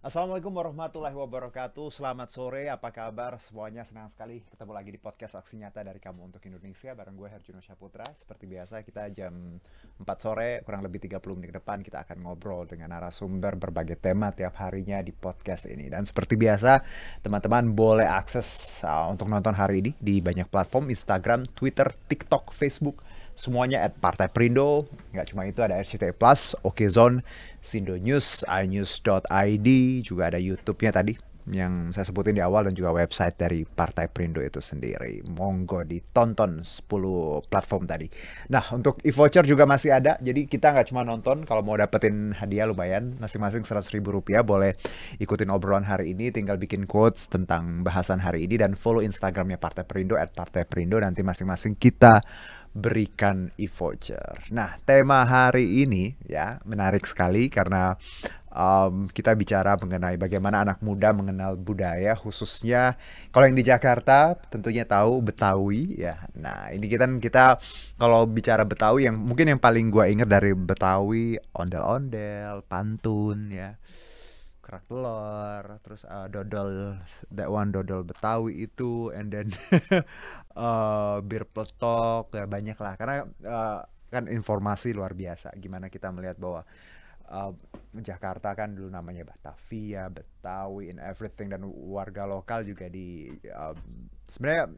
Assalamualaikum warahmatullahi wabarakatuh. Selamat sore, apa kabar semuanya? Senang sekali ketemu lagi di podcast Aksi Nyata dari Kamu untuk Indonesia bareng gue Herjuno Syaputra. Seperti biasa kita jam 4 sore kurang lebih 30 menit ke depan kita akan ngobrol dengan narasumber berbagai tema tiap harinya di podcast ini. Dan seperti biasa teman-teman boleh akses untuk nonton hari ini di banyak platform Instagram, Twitter, TikTok, Facebook. Semuanya at Partai Perindo. Nggak cuma itu, ada RCTI Plus, Okezone, Sindo News, inews.id, juga ada YouTube-nya tadi yang saya sebutin di awal dan juga website dari Partai Perindo itu sendiri. Monggo ditonton 10 platform tadi. Nah, untuk e-voucher juga masih ada. Jadi kita nggak cuma nonton, kalau mau dapetin hadiah lumayan, masing-masing Rp100.000 boleh ikutin obrolan hari ini, tinggal bikin quotes tentang bahasan hari ini dan follow Instagramnya Partai Perindo at Partai Perindo, nanti masing-masing kita berikan e-voucher. Nah, tema hari ini ya menarik sekali karena kita bicara mengenai bagaimana anak muda mengenal budaya, khususnya kalau yang di Jakarta tentunya tahu Betawi ya. Nah, ini kita kalau bicara Betawi, yang mungkin yang paling gue ingat dari Betawi, ondel-ondel, pantun ya, kerak telur, terus dodol, that one dodol Betawi itu, and then bir peletok ya, banyak lah karena kan informasi luar biasa gimana kita melihat bahwa uh, Jakarta kan dulu namanya Batavia, Betawi, and everything, dan warga lokal juga sebenarnya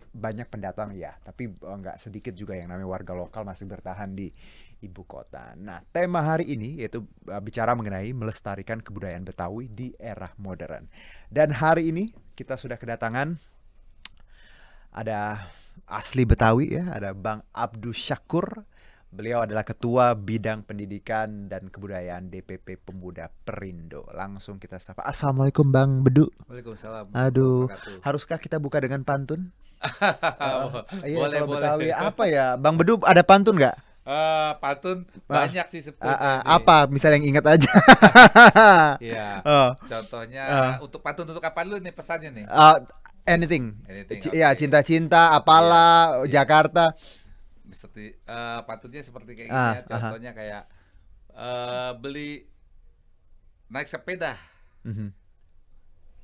banyak pendatang ya, tapi nggak sedikit juga yang namanya warga lokal masih bertahan di ibu kota. Nah, tema hari ini yaitu bicara mengenai melestarikan kebudayaan Betawi di era modern. Dan hari ini kita sudah kedatangan ada asli Betawi ya, ada Bang Abdus Syakur. Beliau adalah Ketua Bidang Pendidikan dan Kebudayaan DPP Pemuda Perindo. Langsung kita sapa. Assalamualaikum Bang Bedu. Waalaikumsalam. Aduh, haruskah kita buka dengan pantun? Iya, Boleh, kalau boleh. Betawi apa ya? Bang Bedu ada pantun nggak? Pantun Ah, banyak sih sebetulnya ini. apa? Misal yang ingat aja. Iya. Oh, Contohnya ah, untuk pantun untuk apa dulu nih pesannya nih? ah, anything. Anything, Ya, oke. cinta-cinta, Iya, apalah, iya. Jakarta. Seperti pantunnya seperti kayak gini ya. Aha. Contohnya kayak beli naik sepeda, Mhm.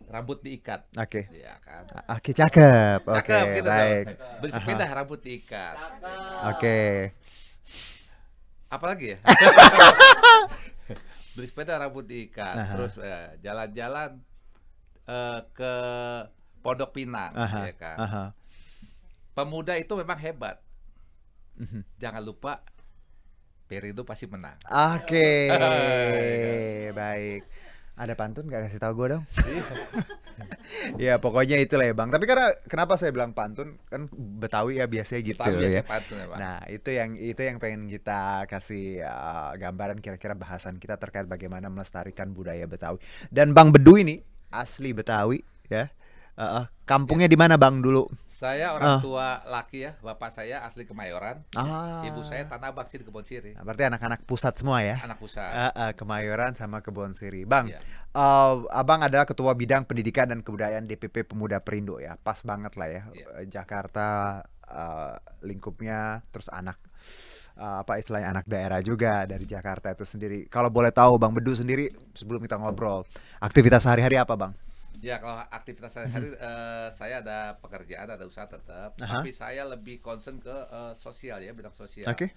rambut diikat. Oke. Iya kan? Oke, cakep. Oke, Cakep gitu dong. baik. Beli Aha. sepeda rambut diikat. Oke. Apalagi ya? Beli sepeda rambut diikat. Aha. Terus jalan-jalan ke Pondok Pinang, Aha. ya kan. Aha. Pemuda itu memang hebat. Mhm. Jangan lupa Perindo pasti menang. Oke, Ya kan? baik. Ada pantun gak, kasih tahu gue dong? Iya. Ya pokoknya itulah ya Bang. Tapi karena kenapa saya bilang pantun, kan Betawi ya biasanya gitu Betawi ya. biasa pantun ya, Pak. Nah itu yang pengen kita kasih gambaran kira-kira bahasan kita terkait bagaimana melestarikan budaya Betawi. Dan Bang Bedu ini asli Betawi ya. Kampungnya di mana Bang dulu? Saya orang tua laki ya, bapak saya asli Kemayoran, ibu saya Ah, Tanah Abang sih di Kebon Siri, berarti anak-anak pusat semua ya. anak pusat. Kemayoran sama Kebon Siri. Bang, Iya, Abang adalah Ketua Bidang Pendidikan dan Kebudayaan DPP Pemuda Perindo ya. Pas banget lah ya. iya. Jakarta lingkupnya, terus apa istilahnya, anak daerah juga dari Jakarta itu sendiri. Kalau boleh tahu Bang Bedu sendiri, sebelum kita ngobrol, aktivitas sehari-hari apa Bang? Ya kalau aktivitas sehari-hari saya ada pekerjaan, ada usaha tetap, Aha. tapi saya lebih concern ke sosial ya, bidang sosial. Oke.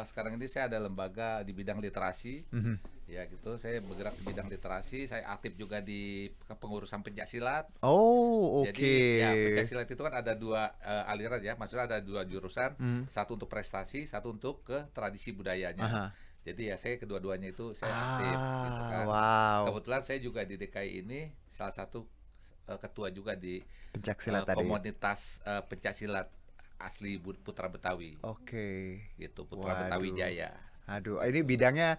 Sekarang ini saya ada lembaga di bidang literasi, Mhm. ya gitu. Saya bergerak di bidang literasi, saya aktif juga di kepengurusan pencaksilat. Oh, oke. Jadi ya pencaksilat itu kan ada dua aliran ya, maksudnya ada dua jurusan, Hmm. satu untuk prestasi, satu untuk ke tradisi budayanya. Aha. Jadi ya saya kedua-duanya itu saya aktif gitu kan. Wow. Kebetulan saya juga di DKI ini salah satu ketua juga di Pencaksilat tadi. komunitas pencaksilat asli Putra Betawi Oke. gitu, Putra Betawi Waduh. Jaya. Aduh, ini bidangnya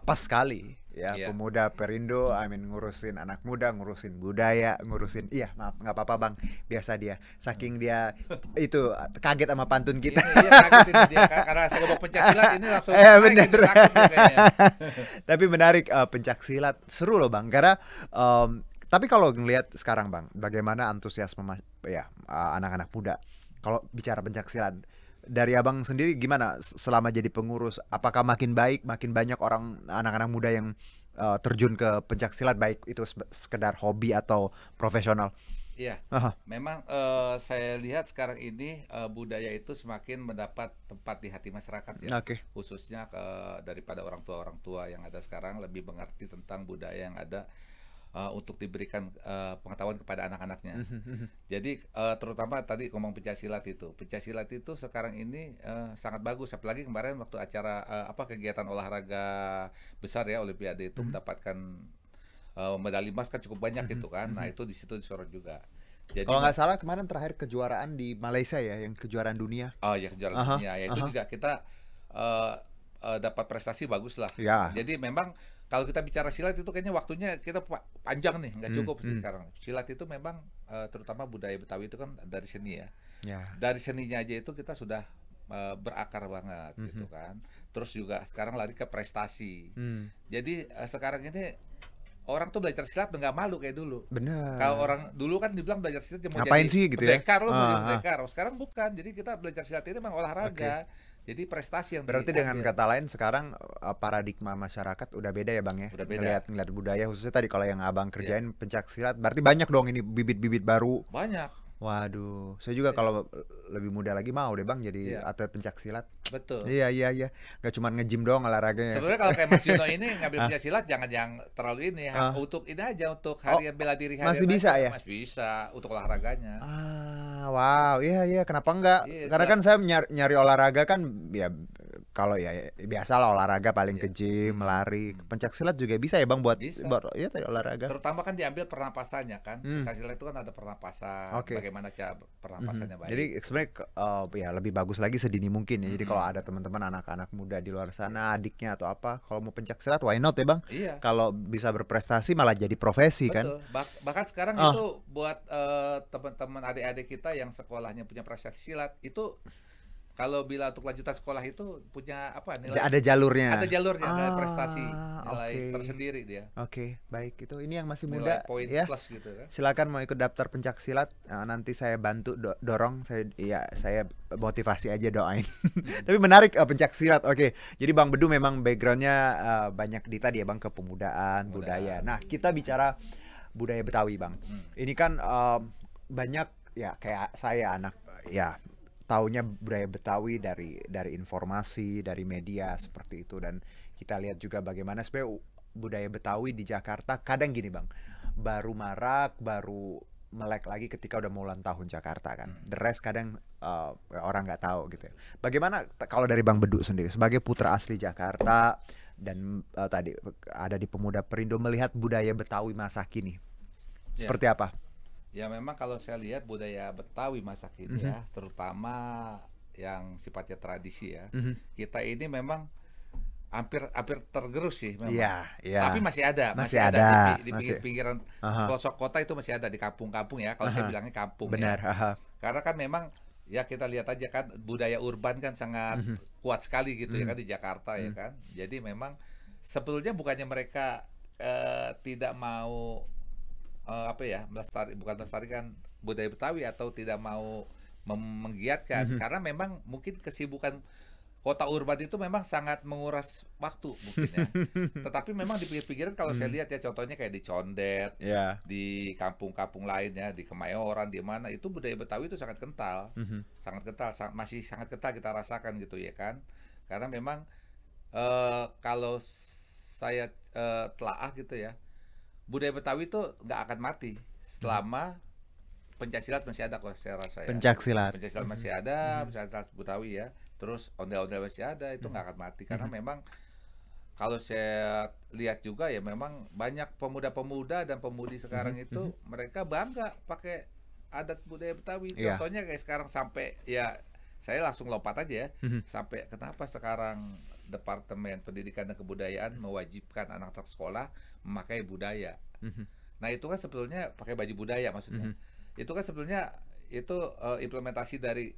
pas sekali ya. Iya. Pemuda Perindo, ngurusin anak muda, ngurusin budaya, ngurusin, iya maaf nggak apa-apa Bang, biasa dia, saking dia itu kaget sama pantun kita. Ini iya kaget ini dia karena saya ngomong pencaksilat ini langsung naik Bener. gitu, takut dia kayaknya. Tapi menarik, pencaksilat seru loh Bang, karena tapi kalau ngelihat sekarang Bang, bagaimana antusiasme anak-anak muda kalau bicara pencaksilat. Dari Abang sendiri gimana selama jadi pengurus? Apakah makin baik, makin banyak orang anak-anak muda yang terjun ke pencak silat, baik itu sekedar hobi atau profesional? Iya, Aha. memang saya lihat sekarang ini budaya itu semakin mendapat tempat di hati masyarakat ya, Oke. khususnya daripada orang tua yang ada sekarang lebih mengerti tentang budaya yang ada untuk diberikan pengetahuan kepada anak-anaknya. Jadi terutama tadi ngomong pencak silat itu sekarang ini sangat bagus, apalagi kemarin waktu acara kegiatan olahraga besar ya Olimpiade itu mendapatkan medali emas kan cukup banyak gitu kan. Nah, itu di situ disorot juga. Jadi Kalau nggak salah kemarin terakhir kejuaraan di Malaysia ya, yang kejuaraan dunia. oh ya kejuaraan Aha, dunia ya itu aha. juga kita dapat prestasi bagus lah. Ya. Jadi memang kalau kita bicara silat itu kayaknya waktunya kita panjang nih, nggak cukup sih Hmm. sekarang. Silat itu memang terutama budaya Betawi itu kan dari seni ya. Ya. Dari seninya aja itu kita sudah berakar banget gitu kan. Terus juga sekarang lari ke prestasi. Jadi sekarang ini orang tuh belajar silat nggak malu kayak dulu. Bener. Kalau orang dulu kan dibilang belajar silat mau Ngapain jadi sih gitu ya? pendekar, lo mau jadi Ah, ah. pendekar. Sekarang bukan. Jadi kita belajar silat ini memang olahraga. Jadi prestasi yang Berarti dengan diambil. kata lain sekarang paradigma masyarakat udah beda ya Bang ya? Udah beda. Ngelihat budaya, khususnya tadi kalau yang Abang Iya. kerjain pencak silat, berarti banyak dong ini bibit-bibit baru. Banyak, Waduh, saya juga kalau lebih muda lagi mau deh Bang jadi Iya. atlet pencak silat. betul. Iya, iya, iya. Gak cuma nge-gym doang olahraganya. Sebenarnya kalau kayak Mas Juno ini ngambil pencak silat jangan yang terlalu ini Ah. untuk ini aja untuk hari bela diri harian masih bisa aja. ya? Masih bisa untuk olahraganya. Wow, iya, iya, kenapa enggak? Iya, Karena silat. kan saya nyari olahraga kan ya kalau ya biasalah olahraga paling ke Iya. gym, lari. Pencak silat juga bisa ya Bang buat Bisa. ya tadi olahraga. Terutama kan diambil pernapasannya kan. Hmm. Pencak silat itu kan ada pernapasan, Oke. bagaimana cara pernapasannya baik. Jadi sebenarnya ya lebih bagus lagi sedini mungkin ya. Jadi kalau Mhm. ada teman-teman anak-anak muda di luar sana, adiknya atau apa, kalau mau pencak silat why not ya Bang? Iya. Kalau bisa berprestasi malah jadi profesi kan? Betul. Bahkan sekarang Ah. itu buat teman-teman adik-adik kita yang sekolahnya punya prestasi silat itu kalau bila untuk lanjutan sekolah itu punya apa nilai Ada jalurnya. ada jalurnya ada prestasi nilai Oke. tersendiri dia Oke, baik itu. Ini yang masih nilai muda poin ya. plus gitu kan. Silakan mau ikut daftar pencak silat, nanti saya bantu dorong, saya motivasi aja doain. Tapi menarik pencak silat. Oke. Jadi Bang Bedu memang backgroundnya banyak di tadi ya Bang, kepemudaan, budaya. Nah, kita bicara budaya Betawi Bang. Ini kan banyak ya kayak saya anak ya taunya budaya Betawi dari informasi, dari media seperti itu, dan kita lihat juga bagaimana sebenarnya budaya Betawi di Jakarta kadang gini Bang, baru marak, baru melek lagi ketika udah mau ulang tahun Jakarta kan. The rest kadang orang nggak tahu gitu ya. Bagaimana kalau dari Bang Bedu sendiri sebagai putra asli Jakarta dan tadi ada di Pemuda Perindo melihat budaya Betawi masa kini Ya. seperti apa? Ya memang kalau saya lihat budaya Betawi masa kini ya, terutama yang sifatnya tradisi ya. Kita ini memang hampir tergerus sih memang. Iya, iya. Tapi masih ada, Masih ada ada, di masih. pinggir-pinggiran Aha. pelosok kota itu masih ada di kampung-kampung ya. Kalau saya Aha. bilangnya kampung Benar. ya. Aha. Karena kan memang ya kita lihat aja kan budaya urban kan sangat kuat sekali gitu ya kan di Jakarta ya kan. Jadi memang sebetulnya bukannya mereka tidak mau bukan melestarikan budaya Betawi atau tidak mau menggiatkan karena memang mungkin kesibukan kota urban itu memang sangat menguras waktu mungkin ya. Tetapi memang di pinggir-pinggiran kalau saya lihat ya contohnya kayak di Condet, Ya. di kampung-kampung lainnya, di Kemayoran, di mana itu budaya Betawi itu sangat kental. Sangat kental, masih sangat kental kita rasakan gitu ya kan. Karena memang kalau saya telaah gitu ya, budaya Betawi itu nggak akan mati selama pencaksilat masih ada kok saya rasa ya. Pencak silat. Pencaksilat masih ada, pencaksilat Betawi ya. Terus ondel-ondel masih ada, itu nggak akan mati karena memang kalau saya lihat juga ya memang banyak pemuda-pemuda dan pemudi sekarang itu mereka bangga pakai adat budaya Betawi. Iya. Contohnya kayak sekarang sampai ya saya langsung lompat aja ya. Sampai kenapa sekarang Departemen Pendidikan dan Kebudayaan mewajibkan anak-anak sekolah memakai budaya. Nah, itu kan sebetulnya pakai baju budaya maksudnya. Itu kan sebetulnya itu implementasi dari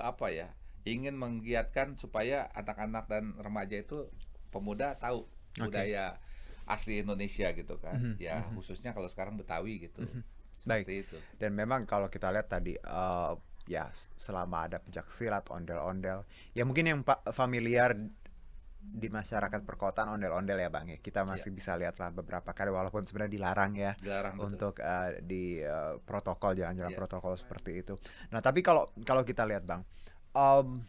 apa ya? Ingin menggiatkan supaya anak-anak dan remaja itu pemuda tahu budaya asli Indonesia gitu kan. Ya, khususnya kalau sekarang Betawi gitu. Baik. Seperti itu. Dan memang kalau kita lihat tadi ya selama ada pencak silat, ondel-ondel, ya mungkin yang familiar di masyarakat perkotaan ondel-ondel ya Bang ya. Kita masih bisa lihat lah beberapa kali walaupun sebenarnya dilarang ya Dilarang, betul. untuk di protokol jalan-jalan Iya. protokol seperti itu. Nah, tapi kalau kalau kita lihat Bang, em,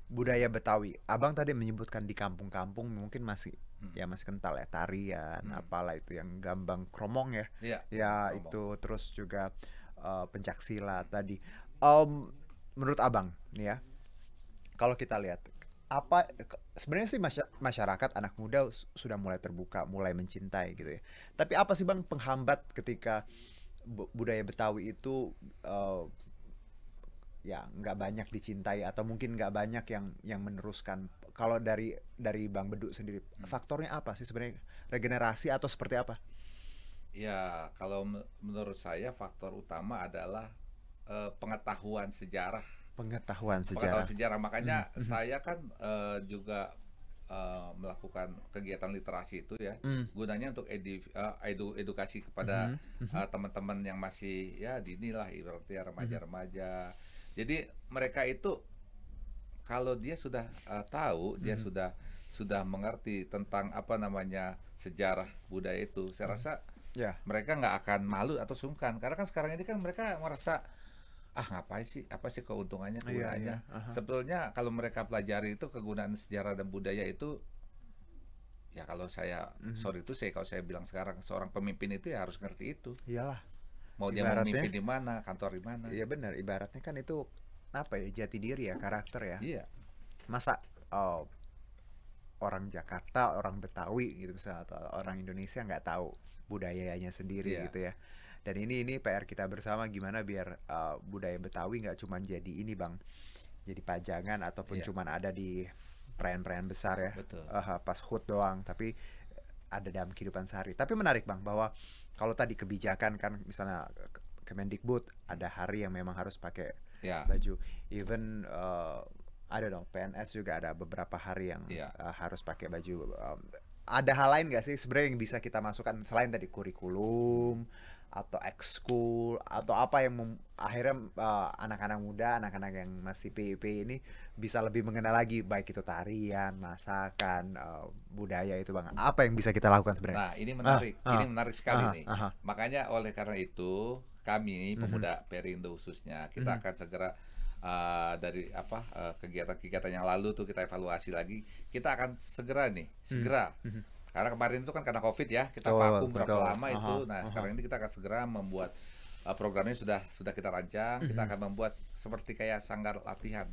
budaya Betawi, Abang tadi menyebutkan di kampung-kampung mungkin masih ya masih kental ya tarian, apalah itu yang gambang kromong ya. Iya, Ya ngomong. itu terus juga pencak silat tadi. Em, menurut Abang nih ya, kalau kita lihat apa sebenarnya sih masyarakat anak muda sudah mulai terbuka, mulai mencintai gitu ya. Tapi apa sih Bang penghambat ketika budaya Betawi itu ya nggak banyak dicintai atau mungkin nggak banyak yang meneruskan? Kalau dari Bang Bedu sendiri, faktornya apa sih sebenarnya? Regenerasi atau seperti apa? Ya, kalau menurut saya faktor utama adalah pengetahuan sejarah. Pengetahuan Pengetahuan sejarah. sejarah, makanya saya kan juga melakukan kegiatan literasi itu ya, Hmm. gunanya untuk edukasi kepada teman-teman yang masih ya dini lah, ibaratnya remaja-remaja. Jadi mereka itu kalau dia sudah tahu, dia sudah mengerti tentang apa namanya sejarah budaya itu, saya rasa Ya. mereka nggak akan malu atau sungkan, karena kan sekarang ini kan mereka merasa ngapain sih, apa sih keuntungannya, Iya, iya. kegunaannya. Sebetulnya kalau mereka pelajari itu kegunaan sejarah dan budaya itu, ya kalau saya sorry itu kalau saya bilang sekarang seorang pemimpin itu ya harus ngerti itu, Iyalah. mau dia mau Ibaratnya, memimpin di mana, kantor di mana. iya benar. Ibaratnya kan itu apa ya, jati diri ya, karakter ya. Iya, Masa orang Jakarta, orang Betawi gitu misalnya atau orang Indonesia nggak tahu budayanya sendiri iya, gitu ya. Dan ini PR kita bersama gimana biar budaya Betawi nggak cuma jadi ini Bang, jadi pajangan ataupun iya, cuman ada di perayaan-perayaan besar ya, betul. pas HUT doang, tapi ada dalam kehidupan sehari. Tapi menarik Bang bahwa kalau tadi kebijakan kan misalnya Kemendikbud ada hari yang memang harus pakai Ya, baju, even ada dong PNS juga ada beberapa hari yang iya. harus pakai baju. Ada hal lain nggak sih sebenarnya yang bisa kita masukkan selain tadi kurikulum atau ekskul atau apa yang akhirnya anak-anak muda, anak-anak yang masih PIP ini bisa lebih mengenal lagi baik itu tarian, masakan, budaya itu Bang. Apa yang bisa kita lakukan sebenarnya? Nah, ini menarik sekali nih. Aha. Makanya oleh karena itu kami pemuda Perindo khususnya kita akan segera dari kegiatan-kegiatan yang lalu tuh kita evaluasi lagi. Kita akan segera karena kemarin itu kan karena COVID ya, kita vakum berapa lama itu. Nah, sekarang ini kita akan segera membuat programnya sudah kita rancang. Kita akan membuat seperti kayak sanggar latihan.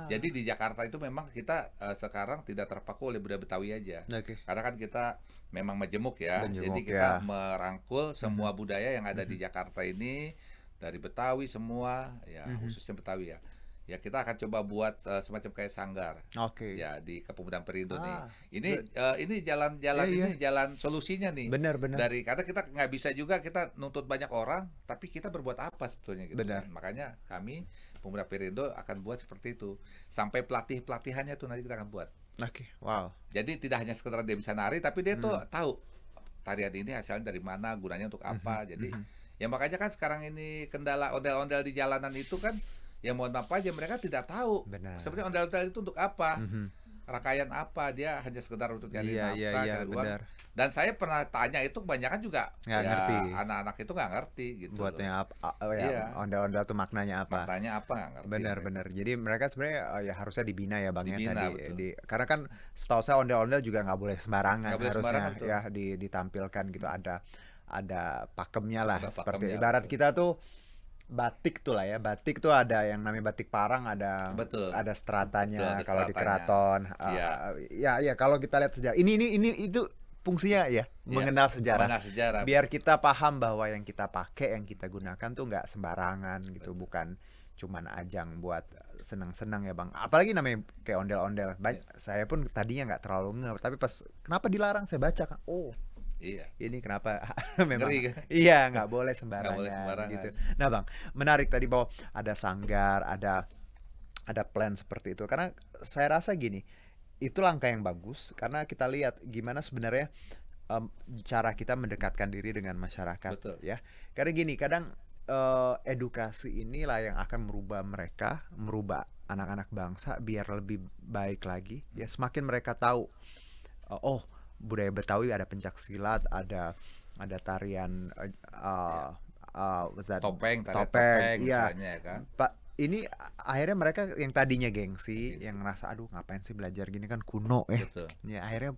Jadi di Jakarta itu memang kita sekarang tidak terpaku oleh budaya Betawi aja. Oke. Karena kan kita memang majemuk ya. Majemuk, Jadi kita ya. merangkul semua budaya yang ada di Jakarta ini, dari Betawi semua, ya khususnya Betawi ya. Ya kita akan coba buat semacam kayak sanggar. Oke. Ya di Kepemudaan Perindo nih. Good. Ini jalan-jalan Iya, ini jalan solusinya nih. Benar. Karena kita nggak bisa juga kita nuntut banyak orang, tapi kita berbuat apa sebetulnya gitu Benar. kan. Makanya kami Pemuda Perindo akan buat seperti itu. Sampai pelatihannya tuh nanti kita akan buat. Oke, wow. Jadi tidak hanya sekedar dia bisa nari, tapi dia tuh tahu tarian ini asalnya dari mana, gunanya untuk apa. Jadi ya makanya kan sekarang ini kendala ondel-ondel di jalanan itu kan, ya mohon maaf aja mereka tidak tahu Benar. sebenarnya ondel-ondel itu untuk apa, rangkaian apa, dia hanya sekedar untuk cari nafkah, cari uang. benar. Dan saya pernah tanya itu kebanyakan juga Nggak ya ngerti. anak-anak itu nggak ngerti gitu loh. Buatnya apa? Iya. Ondel-ondel tuh maknanya apa? Maknanya apa nggak ngerti. Benar. Jadi mereka sebenarnya ya harusnya dibina ya Bang ya Dibina, tadi betul. karena kan setahu saya ondel-ondel juga nggak boleh sembarangan Nggak boleh harusnya sembarangan, betul. ya ditampilkan gitu, ada pakemnya lah, Ada seperti pakemnya, ibarat betul. kita tuh batik tuh lah ya. Batik tuh ada yang namanya batik parang, Betul. ada stratanya Betul, ada kalau di stratanya. keraton. Iya. Ya kalau kita lihat sejarah. Ini itu fungsinya ya, mengenal sejarah. Mengenal sejarah. Biar kita paham bahwa yang kita pakai, yang kita gunakan tuh nggak sembarangan gitu, bukan cuman ajang buat senang-senang ya Bang. Apalagi namanya kayak ondel-ondel. Saya pun tadinya nggak terlalu ngerti, tapi pas kenapa dilarang saya baca kan. Oh, Iya. ini kenapa memang Ngeri kan? iya nggak boleh Nggak sembarangan, boleh sembarangan. gitu. Nah Bang, menarik tadi bahwa ada sanggar, ada plan seperti itu, karena saya rasa gini, itu langkah yang bagus karena kita lihat gimana sebenarnya cara kita mendekatkan diri dengan masyarakat. Betul. Ya, karena gini kadang edukasi inilah yang akan merubah mereka, merubah anak-anak bangsa biar lebih baik lagi. Ya semakin mereka tahu, oh budaya Betawi ada pencak silat, ada tarian what's that? Topeng, tarian Topeng, iya. misalnya kan. Pak, ini akhirnya mereka yang tadinya gengsi, yang ngerasa aduh ngapain sih belajar gini kan kuno ya. Betul. Ya akhirnya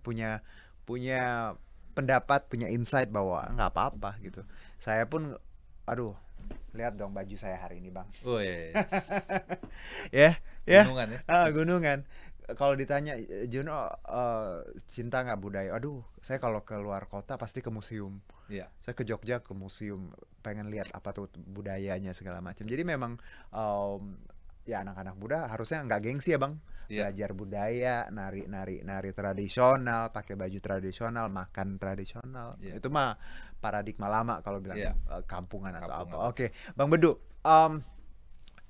punya pendapat, punya insight bahwa nggak apa-apa gitu. Saya pun aduh, lihat dong baju saya hari ini, Bang. Wih, Ya, ya. gunungan ya. Gunungan. Kalau ditanya Juno cinta nggak budaya? Aduh, saya kalau ke luar kota pasti ke museum. Iya. Saya ke Jogja ke museum, pengen lihat apa tuh budayanya segala macam. Jadi memang ya anak-anak muda harusnya nggak gengsi ya, Bang. Iya. Belajar budaya, nari tradisional, pakai baju tradisional, makan tradisional. Iya. Itu mah paradigma lama kalau bilang Iya. Kampungan atau Kampungan. apa. Oke, Bang Bedu,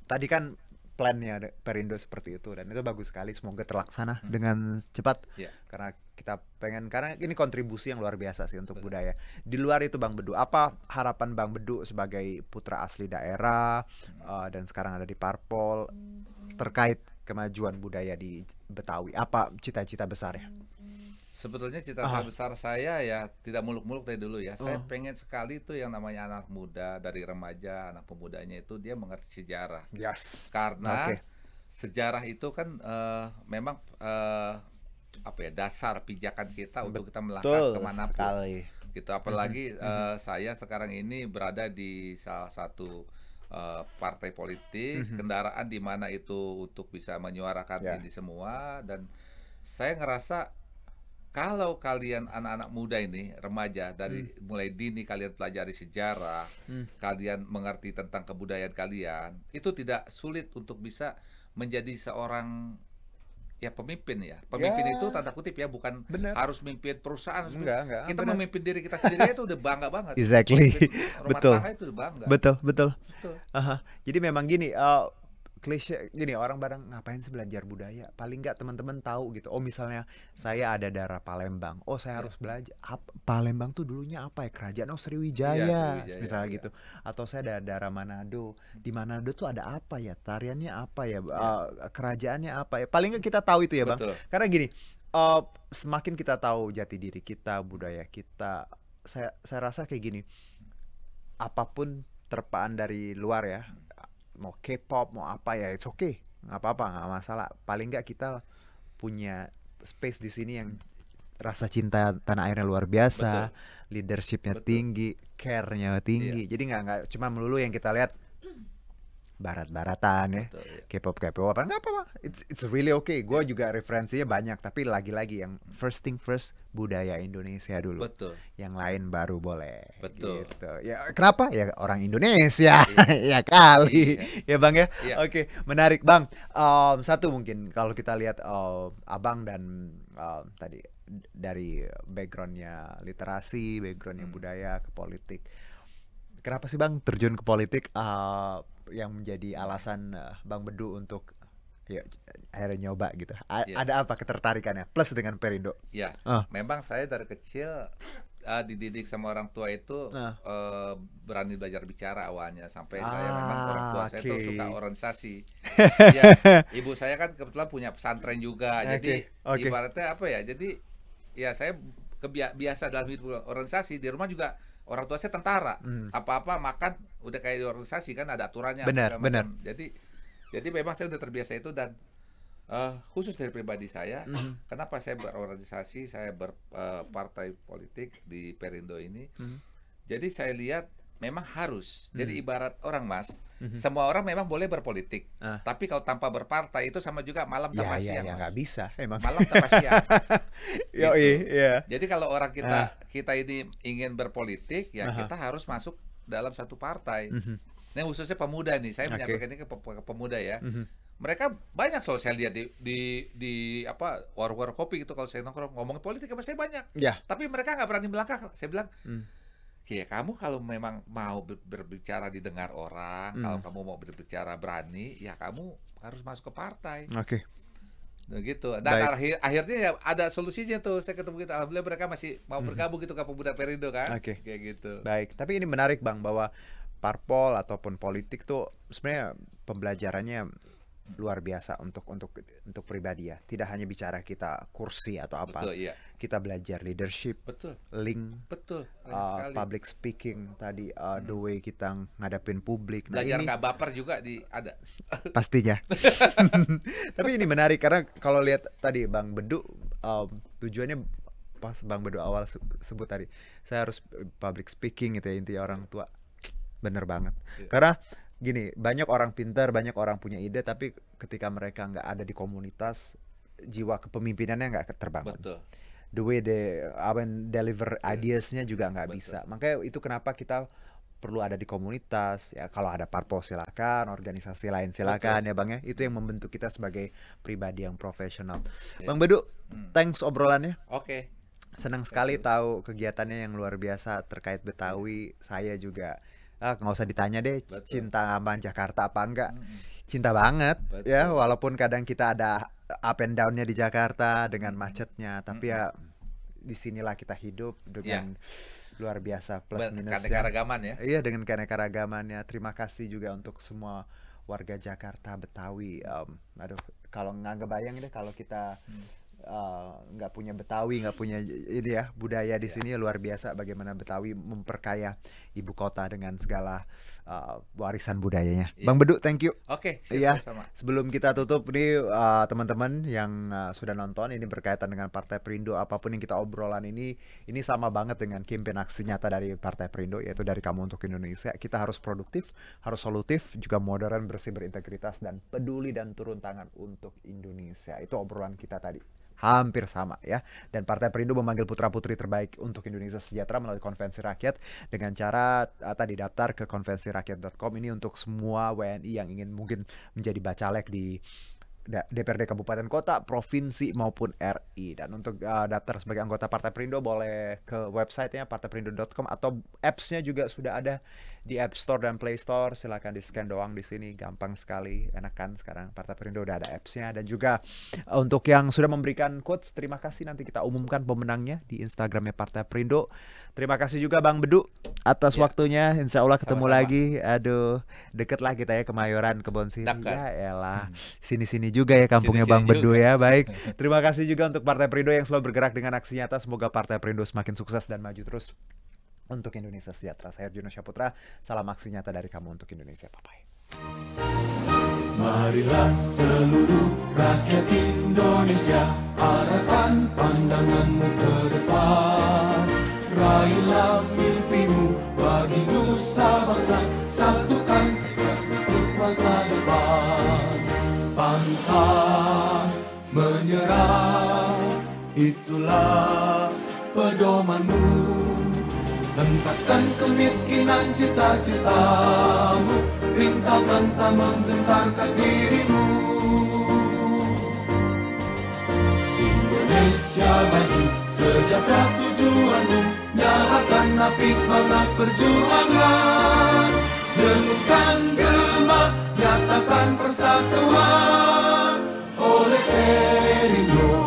tadi kan plannya Perindo seperti itu dan itu bagus sekali, semoga terlaksana dengan cepat. Iya. Karena kita pengen, karena ini kontribusi yang luar biasa sih untuk Betul. budaya. Di luar itu Bang Bedu, apa harapan Bang Bedu sebagai putra asli daerah dan sekarang ada di Parpol terkait kemajuan budaya di Betawi? Apa cita-cita besarnya? Sebetulnya cita-cita besar saya ya tidak muluk-muluk dari dulu ya. Saya pengen sekali tuh yang namanya anak muda, dari remaja, anak pemudanya itu dia mengerti sejarah. Yes. Karena Oke. sejarah itu kan memang apa ya, dasar pijakan kita untuk kita melangkah Betul kemanapun. sekali. Gitu. Apalagi saya sekarang ini berada di salah satu partai politik, kendaraan di mana itu untuk bisa menyuarakan Ya. ini semua, dan saya ngerasa kalau kalian anak-anak muda ini, remaja, dari mulai dini kalian pelajari sejarah, kalian mengerti tentang kebudayaan kalian, itu tidak sulit untuk bisa menjadi seorang ya pemimpin ya. Pemimpin Ya. itu tanda kutip ya, bukan Bener. harus memimpin perusahaan. Enggak, Kita bener. memimpin diri kita sendiri itu udah bangga banget. Exactly. Memimpin rumah Betul. tangga itu udah bangga. Betul. Betul. Aha. Jadi memang gini, klise gini, orang bareng ngapain sih belajar budaya? Paling nggak teman-teman tahu gitu. Oh misalnya saya ada darah Palembang, oh saya harus belajar Palembang tuh dulunya apa ya, kerajaan Sriwijaya, Iya, Sriwijaya, misalnya iya. gitu. Atau saya ada darah Manado, di Manado tuh ada apa ya, tariannya apa ya, kerajaannya apa ya. Paling nggak kita tahu itu ya Bang. Betul. Karena gini, semakin kita tahu jati diri kita, budaya kita, saya rasa kayak gini, apapun terpaan dari luar ya, mau K-pop mau apa ya, it's okay, nggak apa-apa, nggak masalah. Paling nggak kita punya space di sini yang rasa cinta tanah airnya luar biasa, leadershipnya Betul. tinggi, care-nya tinggi. Jadi nggak cuma melulu yang kita lihat barat-baratan ya, Betul, ya. K-pop apa nggak apa-apa, it's really okay. Gue juga referensinya banyak, tapi lagi-lagi yang first thing first, budaya Indonesia dulu. Betul. Yang lain baru boleh. Betul. Gitu. Ya kenapa? Ya orang Indonesia. Ya kali. Ya Bang ya. Iya. Oke, menarik Bang. Satu mungkin kalau kita lihat Abang dan tadi dari backgroundnya literasi, backgroundnya budaya ke politik. Kenapa sih Bang terjun ke politik? Yang menjadi alasan Bang Bedu untuk ya akhirnya nyoba gitu. Iya. Ada apa ketertarikannya plus dengan Perindo? Ya, memang saya dari kecil dididik sama orang tua itu berani belajar bicara awalnya, sampai saya memang orang tua saya tuh suka organisasi. Ya, ibu saya kan kebetulan punya pesantren juga, jadi Oke. ibaratnya apa ya? Jadi ya saya biasa dalam hidup organisasi. Di rumah juga orang tua saya tentara, apa-apa makan udah kayak di organisasi kan, ada aturannya. Benar, segala macam. Jadi memang saya udah terbiasa itu, dan khusus dari pribadi saya, kenapa saya berorganisasi, saya berpartai politik di Perindo ini. Jadi saya lihat memang harus. Jadi ibarat orang Mas, semua orang memang boleh berpolitik, tapi kalau tanpa berpartai itu sama juga malam tanpa siang. Ya Mas. nggak bisa emang. Malam tanpa siang. Yoi, Gitu. iya. Jadi kalau orang kita ini ingin berpolitik, ya kita harus masuk dalam satu partai. Nah khususnya pemuda nih, saya menyampaikan ini ke pemuda ya. Mereka banyak loh saya lihat di apa warung-warung kopi gitu, kalau saya nongkrong ngomongin politik sama saya banyak. Ya. Tapi mereka nggak berani melangkah. Saya bilang, ya kamu kalau memang mau berbicara didengar orang, kalau kamu mau berbicara berani, ya kamu harus masuk ke partai. Oke. Nah, gitu. Dan akhirnya ya ada solusinya tuh. Saya ketemu gitu. Alhamdulillah mereka masih mau bergabung gitu ke pemuda Perindo kan. Oke. Kayak gitu. Baik, tapi ini menarik Bang bahwa parpol ataupun politik tuh sebenarnya pembelajarannya luar biasa untuk pribadi ya. Tidak hanya bicara kita kursi atau apa. Betul, iya. Kita belajar leadership, Betul. link, Betul. Banyak sekali. public speaking tadi, the way kita ngadapin publik. Nah, Belajar ini nggak baper juga ada. pastinya. Tapi ini menarik karena kalau lihat tadi Bang Bedu, tujuannya pas Bang Bedu awal sebut tadi, saya harus public speaking gitu ya, intinya orang tua. Bener banget. Karena gini, banyak orang pintar, banyak orang punya ide, tapi ketika mereka nggak ada di komunitas, jiwa kepemimpinannya nggak terbangun. Betul. The way they deliver ideasnya juga nggak bisa. Makanya itu kenapa kita perlu ada di komunitas ya. Kalau ada parpol silakan, organisasi lain silakan. Betul. Ya Bang ya. Itu yang membentuk kita sebagai pribadi yang profesional. Bang Bedu, thanks obrolannya. Oke. Senang sekali tahu kegiatannya yang luar biasa terkait Betawi. Saya juga nggak usah ditanya deh. Betul. Cinta sama Jakarta apa enggak? Cinta banget. Betul. Ya, walaupun kadang kita ada up and down-nya di Jakarta dengan macetnya, tapi ya disinilah kita hidup dengan luar biasa plus minus keanekaragaman ya. Iya, dengan keanekaragamannya. Terima kasih juga untuk semua warga Jakarta, Betawi. Aduh, kalau nggak kebayang deh kalau kita nggak punya Betawi, nggak punya ini ya budaya di sini. Luar biasa bagaimana Betawi memperkaya ibu kota dengan segala warisan budayanya. Bang Bedu, thank you. Oke, sama. Sebelum kita tutup nih teman-teman yang sudah nonton, ini berkaitan dengan Partai Perindo. Apapun yang kita obrolan ini sama banget dengan campaign aksi nyata dari Partai Perindo, yaitu dari Kamu Untuk Indonesia. Kita harus produktif, harus solutif, juga modern, bersih, berintegritas, dan peduli dan turun tangan untuk Indonesia. Itu obrolan kita tadi. Hampir sama ya. Dan Partai Perindo memanggil putra-putri terbaik untuk Indonesia Sejahtera melalui konvensi rakyat dengan cara tadi daftar ke konvensirakyat.com. Ini untuk semua WNI yang ingin mungkin menjadi bacalek di DPRD Kabupaten Kota, Provinsi maupun RI. Dan untuk daftar sebagai anggota Partai Perindo boleh ke websitenya partaiperindo.com atau apps-nya juga sudah ada di App Store dan Play Store. Silakan di-scan doang di sini, gampang sekali, enak kan sekarang Partai Perindo udah ada apps-nya. Dan juga untuk yang sudah memberikan quotes, terima kasih, nanti kita umumkan pemenangnya di Instagramnya Partai Perindo. Terima kasih juga Bang Bedu atas waktunya. Insya Allah ketemu lagi. Aduh, deket lah kita ya, Kemayoran, Kebon Siri. Ya elah, sini-sini juga ya kampungnya Bang Bedu ya. Baik, terima kasih juga untuk Partai Perindo yang selalu bergerak dengan aksi nyata. Semoga Partai Perindo semakin sukses dan maju terus untuk Indonesia Sejahtera. Saya Arjuna Syaputra, salam aksi nyata dari Kamu Untuk Indonesia. Bye-bye. Marilah seluruh rakyat Indonesia, arahkan pandanganmu ke depan. Raihlah mimpimu bagi nusa bangsa, satukan tekad untuk masa depan. Pantang menyerah, itulah pedomanmu. Hentaskan kemiskinan cita-citamu, rintangan tak menggentarkan dirimu. Indonesia maju, sejahtera tujuanmu, nyalakan api semangat perjuangan. Dengunkan gema, nyatakan persatuan oleh Perindo.